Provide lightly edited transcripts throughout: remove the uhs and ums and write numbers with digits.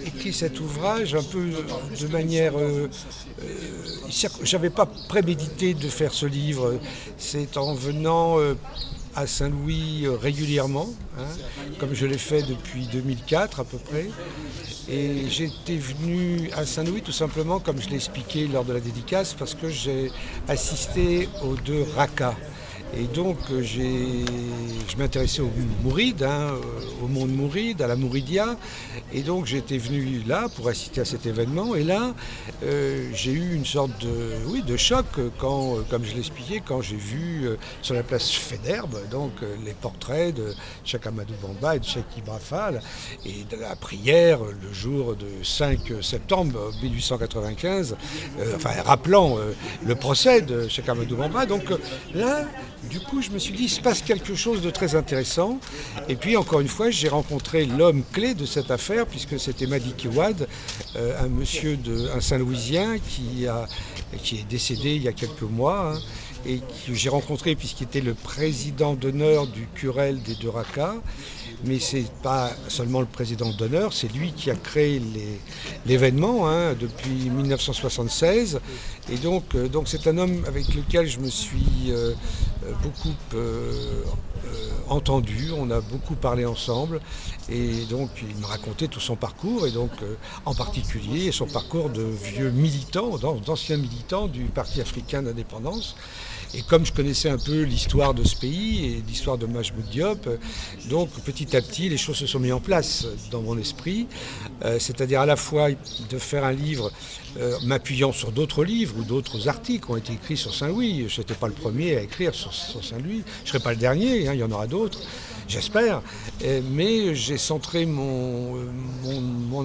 Écrit cet ouvrage un peu de manière... j'avais pas prémédité de faire ce livre. C'est en venant à Saint-Louis régulièrement, hein, comme je l'ai fait depuis 2004 à peu près. Et j'étais venu à Saint-Louis tout simplement, comme je l'ai expliqué lors de la dédicace, parce que j'ai assisté aux deux Raqqa. Et donc je m'intéressais aux Mourides, hein, au monde mouride, à la Mouridia. Et donc j'étais venu là pour assister à cet événement. Et là, j'ai eu une sorte de, oui, de choc quand, comme je l'expliquais, quand j'ai vu sur la place Faidherbe donc, les portraits de Cheikh Ahmadou Bamba et de Cheikh Ibra Fall et de la prière le jour de 5 septembre 1895, enfin rappelant le procès de Cheikh Ahmadou Bamba. Donc là, du coup, je me suis dit, il se passe quelque chose de très intéressant. Et puis, encore une fois, j'ai rencontré l'homme clé de cette affaire, puisque c'était Madi Kiwad, un Saint-Louisien qui est décédé il y a quelques mois, hein, et que j'ai rencontré puisqu'il était le président d'honneur du Curel des deux Raqqa. Mais ce n'est pas seulement le président d'honneur, c'est lui qui a créé l'événement, hein, depuis 1976. Et donc c'est un homme avec lequel je me suis beaucoup entendu, on a beaucoup parlé ensemble. Et donc il me racontait tout son parcours, et donc en particulier son parcours de vieux militant, d'ancien militant du Parti africain d'indépendance. Et comme je connaissais un peu l'histoire de ce pays et l'histoire de Majmoud Diop, donc petit à petit les choses se sont mises en place dans mon esprit, c'est-à-dire à la fois de faire un livre m'appuyant sur d'autres livres ou d'autres articles qui ont été écrits sur Saint-Louis. Je n'étais pas le premier à écrire sur Saint-Louis, je ne serai pas le dernier, hein, il y en aura d'autres, j'espère, mais j'ai centré mon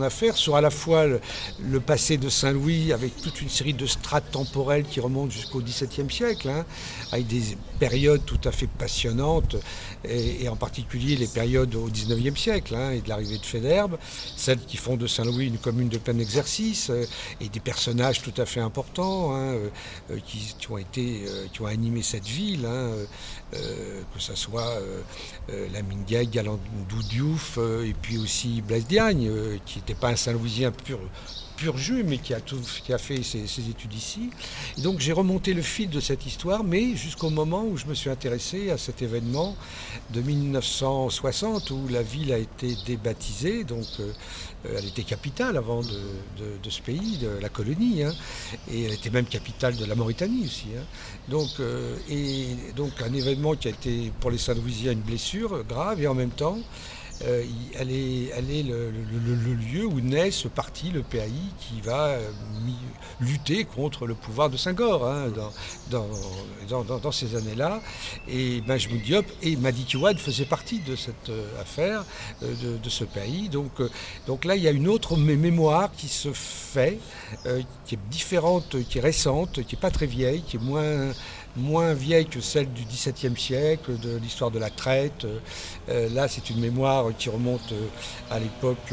affaire sur à la fois le passé de Saint-Louis avec toute une série de strates temporelles qui remontent jusqu'au XVIIe siècle, hein, avec des périodes tout à fait passionnantes, et en particulier les périodes au XIXe siècle, hein, et de l'arrivée de Faidherbe, celles qui font de Saint-Louis une commune de plein exercice, et des personnages tout à fait importants, hein, qui ont animé cette ville, hein, que ce soit Lamine Diaye, Galandou Diouf, et puis aussi Blaise Diagne, qui n'était pas un Saint-Louisien pur jus, mais qui a fait ses études ici. Et donc j'ai remonté le fil de cette histoire, mais jusqu'au moment où je me suis intéressé à cet événement de 1960, où la ville a été débaptisée, donc elle était capitale avant de ce pays, de la colonie, hein, et elle était même capitale de la Mauritanie aussi, hein. Donc un événement qui a été pour les Saint-Louisiens une blessure grave, et en même temps elle est le lieu où naît ce parti, le PAI, qui va lutter contre le pouvoir de Senghor, hein, dans ces années-là. Et Majmoud Diop et Madi Kiwad faisaient partie de cette affaire, de ce PAI. Donc là, il y a une autre mémoire qui se fait, qui est différente, qui est récente, qui n'est pas très vieille, qui est moins vieille que celle du XVIIe siècle, de l'histoire de la traite. Là, c'est une mémoire qui remonte à l'époque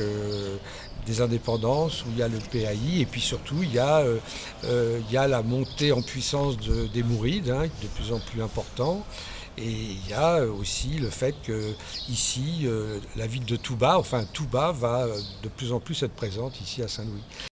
des indépendances, où il y a le PAI, et puis surtout il y a la montée en puissance des Mourides, hein, de plus en plus important. Et il y a aussi le fait que ici, la ville de Touba, enfin Touba, va de plus en plus être présente ici à Saint-Louis.